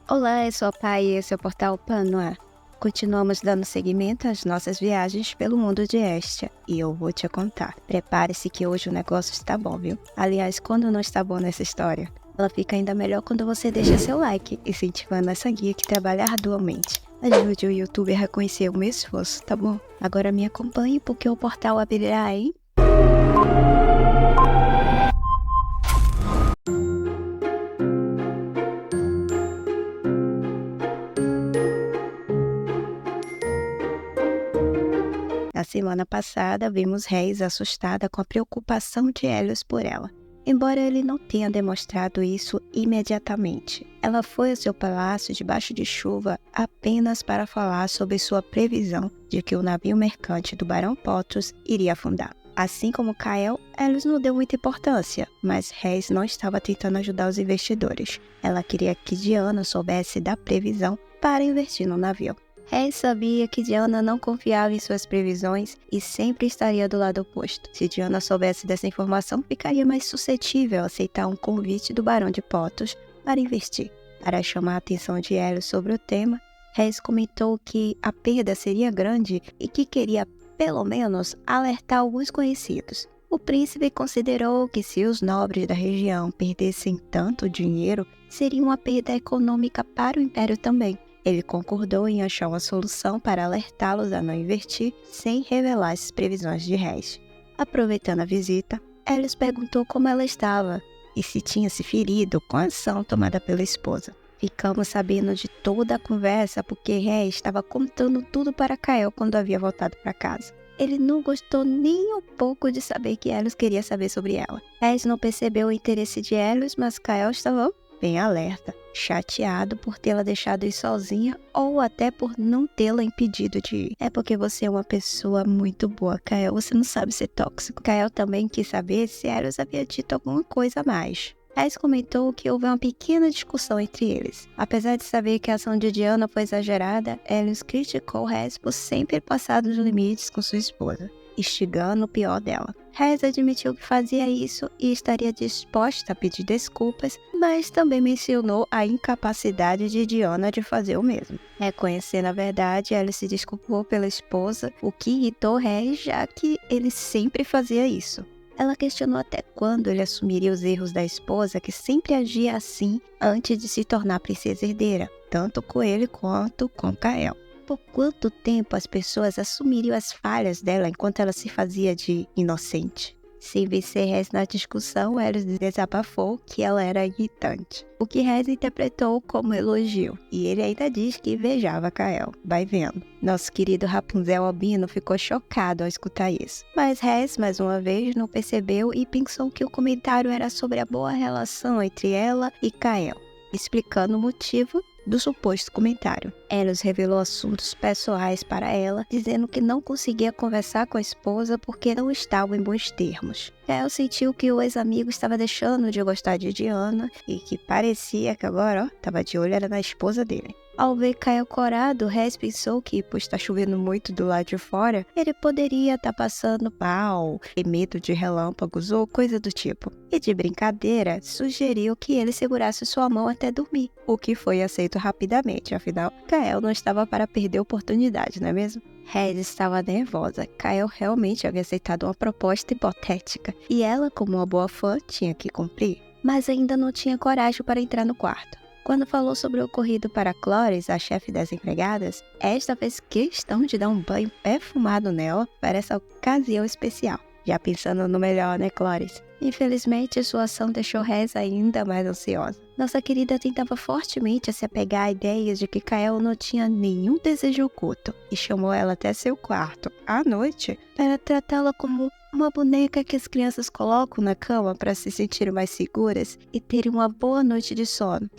Olá, eu sou a Pai e esse é o Portal Panoa. Continuamos dando seguimento às nossas viagens pelo mundo de Estia e eu vou te contar. Prepare-se que hoje o negócio está bom, viu? Aliás, quando não está bom nessa história, ela fica ainda melhor quando você deixa seu like, incentivando essa guia que trabalha arduamente. Ajude o YouTube a reconhecer o meu esforço, tá bom? Agora me acompanhe porque o portal abrirá, hein? Na semana passada, vimos Reis assustada com a preocupação de Hélios por ela. Embora ele não tenha demonstrado isso imediatamente, ela foi ao seu palácio debaixo de chuva apenas para falar sobre sua previsão de que o navio mercante do Barão Potos iria afundar. Assim como Kael, Hélios não deu muita importância, mas Reis não estava tentando ajudar os investidores. Ela queria que Diana soubesse da previsão para investir no navio. Reis sabia que Diana não confiava em suas previsões e sempre estaria do lado oposto. Se Diana soubesse dessa informação, ficaria mais suscetível a aceitar um convite do Barão de Potos para investir. Para chamar a atenção de Hélios sobre o tema, Reis comentou que a perda seria grande e que queria, pelo menos, alertar alguns conhecidos. O príncipe considerou que se os nobres da região perdessem tanto dinheiro, seria uma perda econômica para o império também. Ele concordou em achar uma solução para alertá-los a não investir sem revelar as previsões de Reis. Aproveitando a visita, Hélios perguntou como ela estava e se tinha se ferido com a ação tomada pela esposa. Ficamos sabendo de toda a conversa porque Reis estava contando tudo para Kael quando havia voltado para casa. Ele não gostou nem um pouco de saber que Hélios queria saber sobre ela. Reis não percebeu o interesse de Hélios, mas Kael estava bem alerta, chateado por tê-la deixado ir sozinha ou até por não tê-la impedido de ir. É porque você é uma pessoa muito boa, Kael, você não sabe ser tóxico. Kael também quis saber se Hélios havia dito alguma coisa a mais. Reis comentou que houve uma pequena discussão entre eles. Apesar de saber que a ação de Diana foi exagerada, Hélios criticou Reis por sempre passar dos limites com sua esposa, instigando o pior dela. Reis admitiu que fazia isso e estaria disposta a pedir desculpas, mas também mencionou a incapacidade de Diana de fazer o mesmo. Reconhecendo a verdade, ela se desculpou pela esposa, o que irritou Reis, já que ele sempre fazia isso. Ela questionou até quando ele assumiria os erros da esposa, que sempre agia assim antes de se tornar princesa herdeira, tanto com ele quanto com Kael. Por quanto tempo as pessoas assumiriam as falhas dela enquanto ela se fazia de inocente? Sem vencer Reis na discussão, Hélios desabafou que ela era irritante, o que Reis interpretou como elogio, e ele ainda diz que invejava Kael. Vai vendo. Nosso querido Rapunzel Albino ficou chocado ao escutar isso. Mas Reis, mais uma vez, não percebeu e pensou que o comentário era sobre a boa relação entre ela e Kael, explicando o motivo do suposto comentário. Hélios revelou assuntos pessoais para ela, dizendo que não conseguia conversar com a esposa porque não estavam em bons termos. Kael sentiu que o ex-amigo estava deixando de gostar de Diana e que parecia que agora estava de olho era na esposa dele. Ao ver Kael corado, Reis pensou que, por estar chovendo muito do lado de fora, ele poderia estar passando mal, ter medo de relâmpagos ou coisa do tipo. E de brincadeira, sugeriu que ele segurasse sua mão até dormir, o que foi aceito rapidamente, afinal, Kael não estava para perder a oportunidade, não é mesmo? Reis estava nervosa. Kael realmente havia aceitado uma proposta hipotética, e ela, como uma boa fã, tinha que cumprir. Mas ainda não tinha coragem para entrar no quarto. Quando falou sobre o ocorrido para Cloris, a chefe das empregadas, esta fez questão de dar um banho perfumado nela para essa ocasião especial. Já pensando no melhor, né, Cloris? Infelizmente, sua ação deixou Reis ainda mais ansiosa. Nossa querida tentava fortemente a se apegar à ideia de que Kael não tinha nenhum desejo oculto e chamou ela até seu quarto, à noite, para tratá-la como uma boneca que as crianças colocam na cama para se sentirem mais seguras e terem uma boa noite de sono.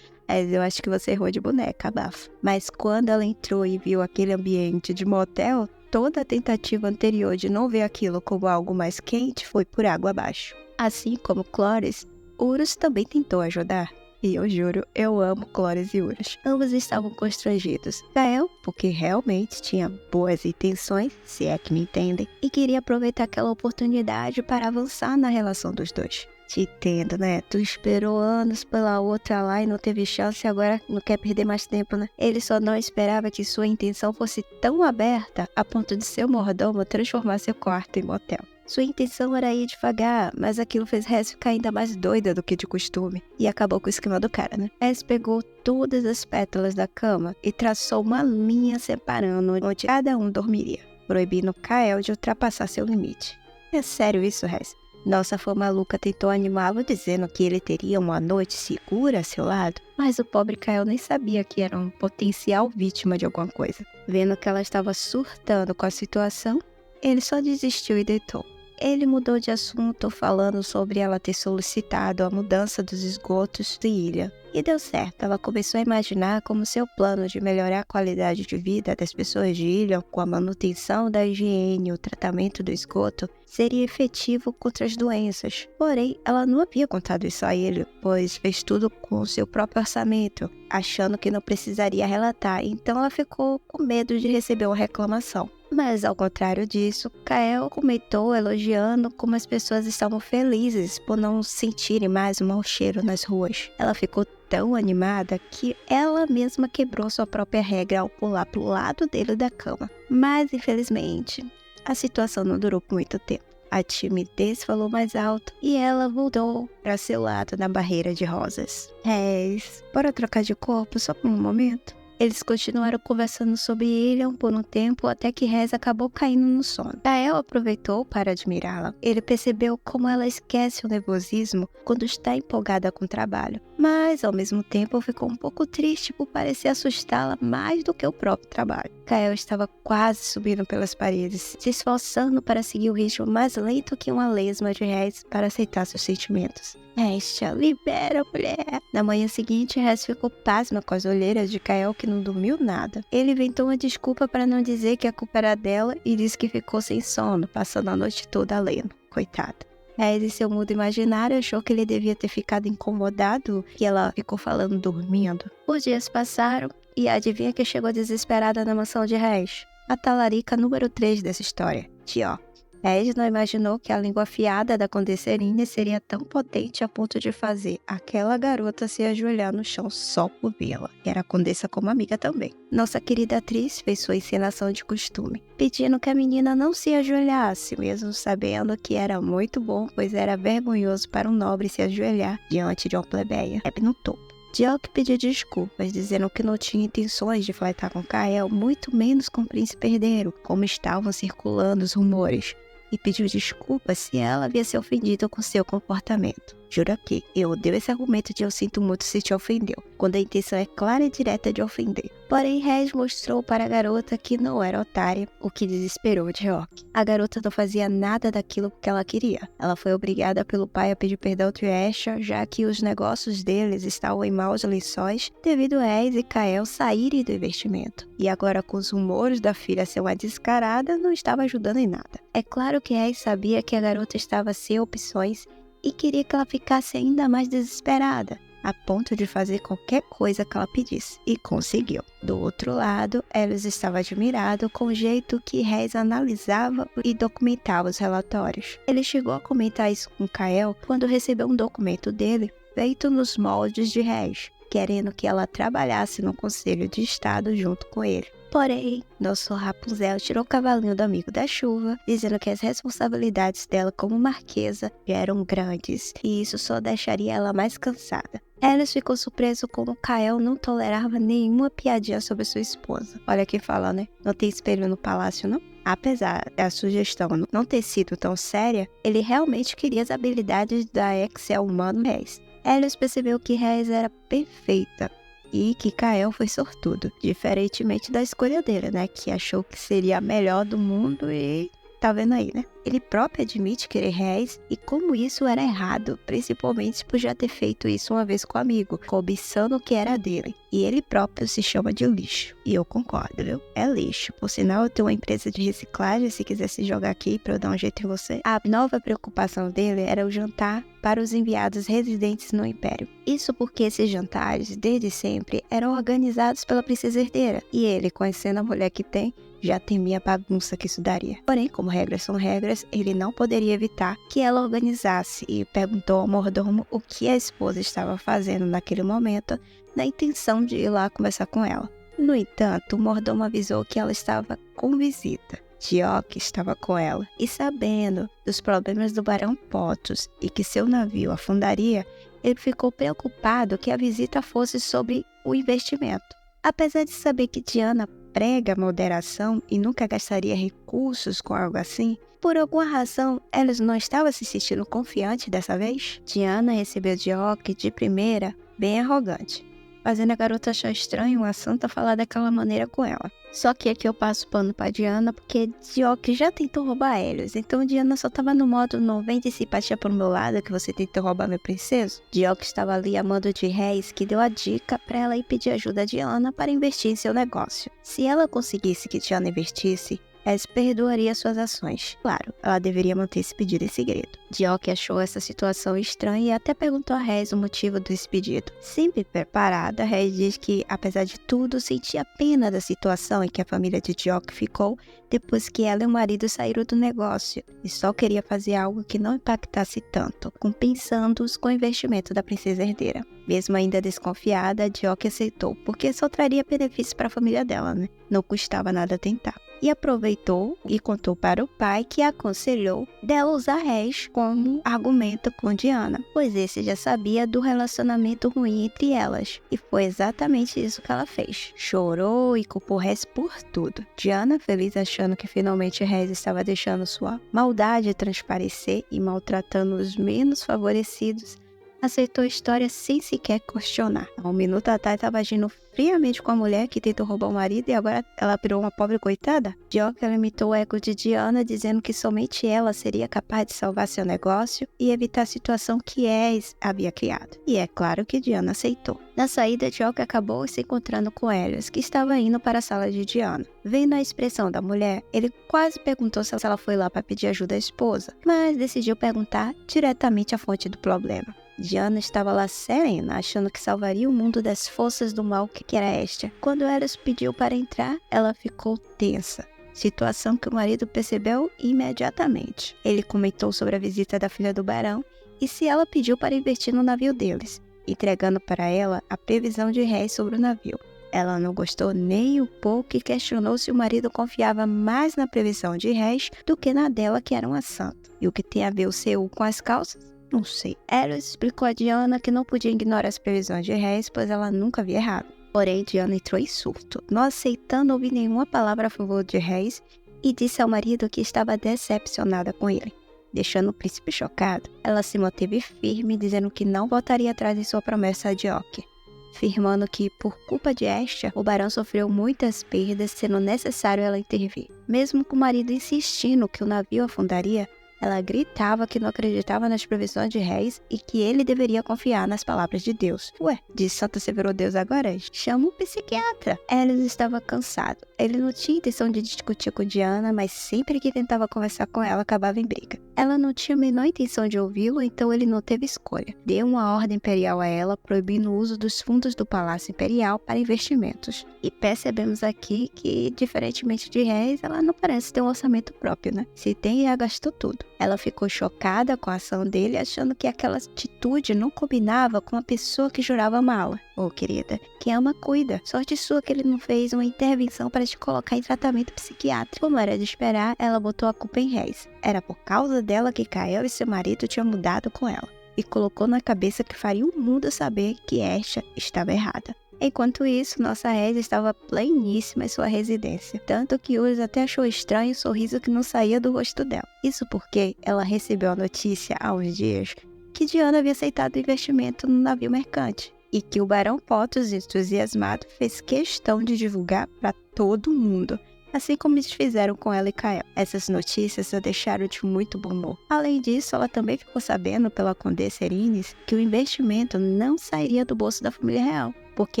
Mas eu acho que você errou de boneca, abafa. Mas quando ela entrou e viu aquele ambiente de motel, toda a tentativa anterior de não ver aquilo como algo mais quente foi por água abaixo. Assim como Cloris, Urus também tentou ajudar. E eu juro, eu amo Cloris e Urus. Ambos estavam constrangidos. Kael, porque realmente tinha boas intenções, se é que me entendem, e queria aproveitar aquela oportunidade para avançar na relação dos dois. Te entendo, né? Tu esperou anos pela outra lá e não teve chance e agora não quer perder mais tempo, né? Ele só não esperava que sua intenção fosse tão aberta a ponto de seu mordomo transformar seu quarto em motel. Sua intenção era ir devagar, mas aquilo fez Rez ficar ainda mais doida do que de costume. E acabou com o esquema do cara, né? Rez pegou todas as pétalas da cama e traçou uma linha separando onde cada um dormiria, proibindo Kael de ultrapassar seu limite. É sério isso, Rez? Nossa fã maluca tentou animá-lo dizendo que ele teria uma noite segura a seu lado, mas o pobre Kael nem sabia que era um potencial vítima de alguma coisa. Vendo que ela estava surtando com a situação, ele só desistiu e deitou. Ele mudou de assunto falando sobre ela ter solicitado a mudança dos esgotos da ilha. E deu certo, ela começou a imaginar como seu plano de melhorar a qualidade de vida das pessoas de ilha com a manutenção da higiene e o tratamento do esgoto seria efetivo contra as doenças. Porém, ela não havia contado isso a ele, pois fez tudo com seu próprio orçamento, achando que não precisaria relatar, então ela ficou com medo de receber uma reclamação. Mas, ao contrário disso, Kael comentou elogiando como as pessoas estavam felizes por não sentirem mais o mau cheiro nas ruas. Ela ficou tão animada que ela mesma quebrou sua própria regra ao pular pro lado dele da cama. Mas, infelizmente, a situação não durou por muito tempo. A timidez falou mais alto e ela voltou para seu lado na barreira de rosas. Rez, bora trocar de corpo só por um momento? Eles continuaram conversando sobre Ilion por um tempo até que Rez acabou caindo no sono. Kael aproveitou para admirá-la. Ele percebeu como ela esquece o nervosismo quando está empolgada com o trabalho, mas ao mesmo tempo ficou um pouco triste por parecer assustá-la mais do que o próprio trabalho. Kael estava quase subindo pelas paredes, se esforçando para seguir o ritmo mais lento que uma lesma de Rez para aceitar seus sentimentos. Restia, libera, mulher! Na manhã seguinte, Rez ficou pasma com as olheiras de Kael que não dormiu nada. Ele inventou uma desculpa para não dizer que a culpa era dela e disse que ficou sem sono, passando a noite toda lendo. Coitada. Rez, em seu mundo imaginário, achou que ele devia ter ficado incomodado e ela ficou falando dormindo. Os dias passaram e adivinha que chegou desesperada na mansão de Rez? A talarica número 3 dessa história, Tio. Rez não imaginou que a língua afiada da Condesserine seria tão potente a ponto de fazer aquela garota se ajoelhar no chão só por vê-la. Era a Condessa como amiga também. Nossa querida atriz fez sua encenação de costume, pedindo que a menina não se ajoelhasse, mesmo sabendo que era muito bom, pois era vergonhoso para um nobre se ajoelhar diante de uma plebeia. No topo. Diok pediu desculpas, dizendo que não tinha intenções de flertar com Kael, muito menos com o príncipe herdeiro, como estavam circulando os rumores, e pediu desculpas se ela havia se ofendido com seu comportamento. Jura que eu odeio esse argumento de eu sinto muito se te ofendeu, quando a intenção é clara e direta de ofender. Porém, Rez mostrou para a garota que não era otária, o que desesperou Diok. A garota não fazia nada daquilo que ela queria. Ela foi obrigada pelo pai a pedir perdão de Esha, já que os negócios deles estavam em maus lençóis devido a Rez e Kael saírem do investimento. E agora, com os rumores da filha ser uma descarada, não estava ajudando em nada. É claro que Rez sabia que a garota estava sem opções e queria que ela ficasse ainda mais desesperada, a ponto de fazer qualquer coisa que ela pedisse, e conseguiu. Do outro lado, Elis estava admirado com o jeito que Rez analisava e documentava os relatórios. Ele chegou a comentar isso com Kael quando recebeu um documento dele feito nos moldes de Rez, querendo que ela trabalhasse no Conselho de Estado junto com ele. Porém, nosso Rapunzel tirou o cavalinho do amigo da chuva, dizendo que as responsabilidades dela como marquesa eram grandes, e isso só deixaria ela mais cansada. Elis ficou surpreso como Kael não tolerava nenhuma piadinha sobre sua esposa. Olha quem fala, né? Não tem espelho no palácio, não? Apesar da sugestão não ter sido tão séria, ele realmente queria as habilidades da Excel humano Rez. Elis percebeu que Rez era perfeita e que Kael foi sortudo, diferentemente da escolha dele, né? Que achou que seria a melhor do mundo e tá vendo aí, né? Ele próprio admite querer Rez e como isso era errado, principalmente por já ter feito isso uma vez com o amigo, cobiçando o que era dele. E ele próprio se chama de lixo. E eu concordo, viu? É lixo. Por sinal, eu tenho uma empresa de reciclagem, se quiser se jogar aqui pra eu dar um jeito em você. A nova preocupação dele era o jantar para os enviados residentes no Império. Isso porque esses jantares, desde sempre, eram organizados pela princesa herdeira. E ele, conhecendo a mulher que tem, já temia a bagunça que isso daria. Porém, como regras são regras, horas, ele não poderia evitar que ela organizasse e perguntou ao mordomo o que a esposa estava fazendo naquele momento, na intenção de ir lá conversar com ela. No entanto, o mordomo avisou que ela estava com visita. Geoff estava com ela e, sabendo dos problemas do Barão Potos e que seu navio afundaria, ele ficou preocupado que a visita fosse sobre o investimento. Apesar de saber que Diana prega moderação e nunca gastaria recursos com algo assim, por alguma razão, Helios não estava se sentindo confiante dessa vez. Diana recebeu Geoff de primeira, bem arrogante, fazendo a garota achar estranho uma santa falar daquela maneira com ela. Só que aqui eu passo pano pra Diana, porque Geoff já tentou roubar Helios, então Diana só tava no modo não vem de simpatia pro meu lado que você tentou roubar minha princesa. Geoff estava ali a mando de Reis, que deu a dica pra ela ir pedir ajuda a Diana para investir em seu negócio. Se ela conseguisse que Diana investisse, Reis perdoaria suas ações. Claro, ela deveria manter esse pedido em segredo. Geoff achou essa situação estranha e até perguntou a Reis o motivo desse pedido. Sempre preparada, Reis diz que, apesar de tudo, sentia pena da situação em que a família de Geoff ficou depois que ela e o marido saíram do negócio e só queria fazer algo que não impactasse tanto, compensando-os com o investimento da princesa herdeira. Mesmo ainda desconfiada, Geoff aceitou, porque só traria benefícios para a família dela, né? Não custava nada tentar. E aproveitou e contou para o pai, que aconselhou dela usar Reis como argumento com Diana, pois esse já sabia do relacionamento ruim entre elas. E foi exatamente isso que ela fez. Chorou e culpou Reis por tudo. Diana, feliz achando que finalmente Reis estava deixando sua maldade transparecer e maltratando os menos favorecidos, aceitou a história sem sequer questionar. Há um minuto atrás estava agindo friamente com a mulher que tentou roubar o marido e agora ela virou uma pobre coitada? Geoff limitou o ego de Diana, dizendo que somente ela seria capaz de salvar seu negócio e evitar a situação que Reis havia criado. E é claro que Diana aceitou. Na saída, Geoff acabou se encontrando com Helios, que estava indo para a sala de Diana. Vendo a expressão da mulher, ele quase perguntou se ela foi lá para pedir ajuda à esposa, mas decidiu perguntar diretamente a fonte do problema. Diana estava lá serena, achando que salvaria o mundo das forças do mal que era esta. Quando Helios pediu para entrar, ela ficou tensa. Situação que o marido percebeu imediatamente. Ele comentou sobre a visita da filha do barão e se ela pediu para investir no navio deles, entregando para ela a previsão de Reis sobre o navio. Ela não gostou nem um pouco e questionou se o marido confiava mais na previsão de Reis do que na dela, que era uma santa. E o que tem a ver o seu com as calças? Não sei. Helios explicou a Diana que não podia ignorar as previsões de Reis, pois ela nunca havia errado. Porém, Diana entrou em surto, não aceitando ouvir nenhuma palavra a favor de Reis, e disse ao marido que estava decepcionada com ele. Deixando o príncipe chocado, ela se manteve firme, dizendo que não voltaria atrás em sua promessa a Geoff, afirmando que, por culpa de Estia, o barão sofreu muitas perdas, sendo necessário ela intervir. Mesmo com o marido insistindo que o navio afundaria, ela gritava que não acreditava nas previsões de Reis e que ele deveria confiar nas palavras de Deus. Ué, de Santa você virou Deus agora? Chama um psiquiatra. Helios estava cansado. Ele não tinha intenção de discutir com Diana, mas sempre que tentava conversar com ela, acabava em briga. Ela não tinha a menor intenção de ouvi-lo, então ele não teve escolha. Deu uma ordem imperial a ela, proibindo o uso dos fundos do Palácio Imperial para investimentos. E percebemos aqui que, diferentemente de Reis, ela não parece ter um orçamento próprio, né? Se tem, já gastou tudo. Ela ficou chocada com a ação dele, achando que aquela atitude não combinava com a pessoa que jurava amá-la. Ô, querida, quem ama cuida. Sorte sua que ele não fez uma intervenção para te colocar em tratamento psiquiátrico. Como era de esperar, ela botou a culpa em Reis. Era por causa dela que Kael e seu marido tinham mudado com ela. E colocou na cabeça que faria o mundo saber que Estia estava errada. Enquanto isso, nossa Reis estava pleníssima em sua residência, tanto que Urus até achou estranho o sorriso que não saía do rosto dela. Isso porque ela recebeu a notícia há uns dias que Diana havia aceitado o investimento no navio mercante e que o Barão Potos, entusiasmado, fez questão de divulgar para todo mundo, assim como eles fizeram com ela e Kael. Essas notícias a deixaram de muito bom humor. Além disso, ela também ficou sabendo pela Condessa Erines que o investimento não sairia do bolso da família real, porque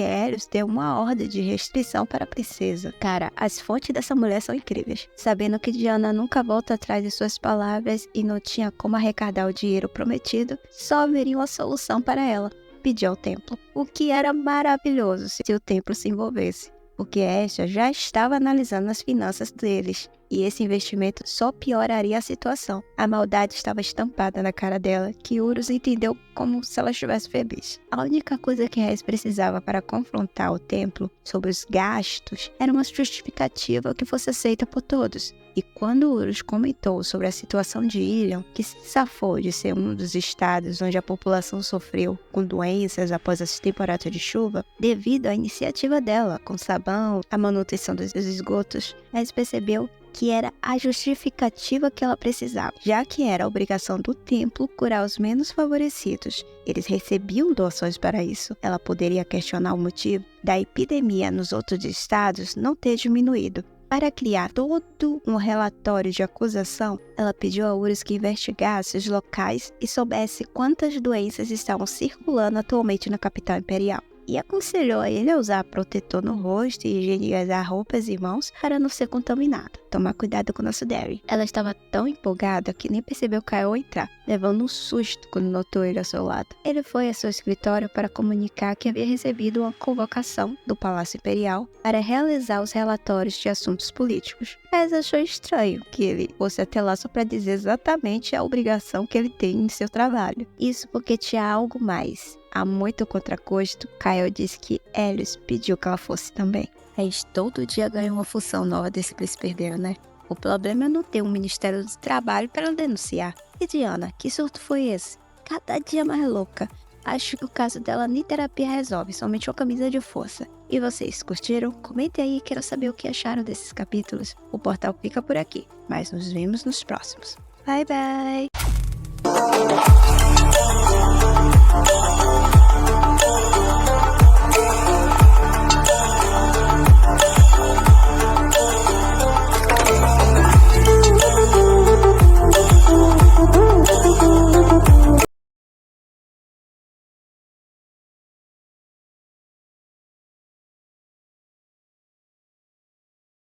Helios deu uma ordem de restrição para a princesa. Cara, as fontes dessa mulher são incríveis. Sabendo que Diana nunca volta atrás de suas palavras e não tinha como arrecadar o dinheiro prometido, só haveria uma solução para ela: pedir ao templo. O que era maravilhoso se o templo se envolvesse, porque Estia já estava analisando as finanças deles e esse investimento só pioraria a situação. A maldade estava estampada na cara dela, que Urus entendeu como se ela estivesse feliz. A única coisa que Rez precisava para confrontar o templo sobre os gastos era uma justificativa que fosse aceita por todos. E quando Urus comentou sobre a situação de Ilion, que se safou de ser um dos estados onde a população sofreu com doenças após as temporadas de chuva, devido à iniciativa dela com sabão, a manutenção dos esgotos, Rez percebeu que era a justificativa que ela precisava, já que era a obrigação do templo curar os menos favorecidos. Eles recebiam doações para isso. Ela poderia questionar o motivo da epidemia nos outros estados não ter diminuído. Para criar todo um relatório de acusação, ela pediu a Urus que investigasse os locais e soubesse quantas doenças estavam circulando atualmente na capital imperial. E aconselhou a ele a usar protetor no rosto e higienizar roupas e mãos para não ser contaminado. Tomar cuidado com o nosso Derry. Ela estava tão empolgada que nem percebeu Kael entrar, levando um susto quando notou ele ao seu lado. Ele foi a seu escritório para comunicar que havia recebido uma convocação do Palácio Imperial para realizar os relatórios de assuntos políticos. Mas achou estranho que ele fosse até lá só para dizer exatamente a obrigação que ele tem em seu trabalho. Isso porque tinha algo mais. Há muito contragosto, Kael disse que Helios pediu que ela fosse também. Rez todo dia ganha uma função nova desse príncipe herdeiro, né? O problema é não ter um Ministério do Trabalho para denunciar. E Diana, que surto foi esse? Cada dia mais louca. Acho que o caso dela nem terapia resolve, somente uma camisa de força. E vocês, curtiram? Comentem aí, quero saber o que acharam desses capítulos. O portal fica por aqui, mas nos vemos nos próximos. Bye, bye!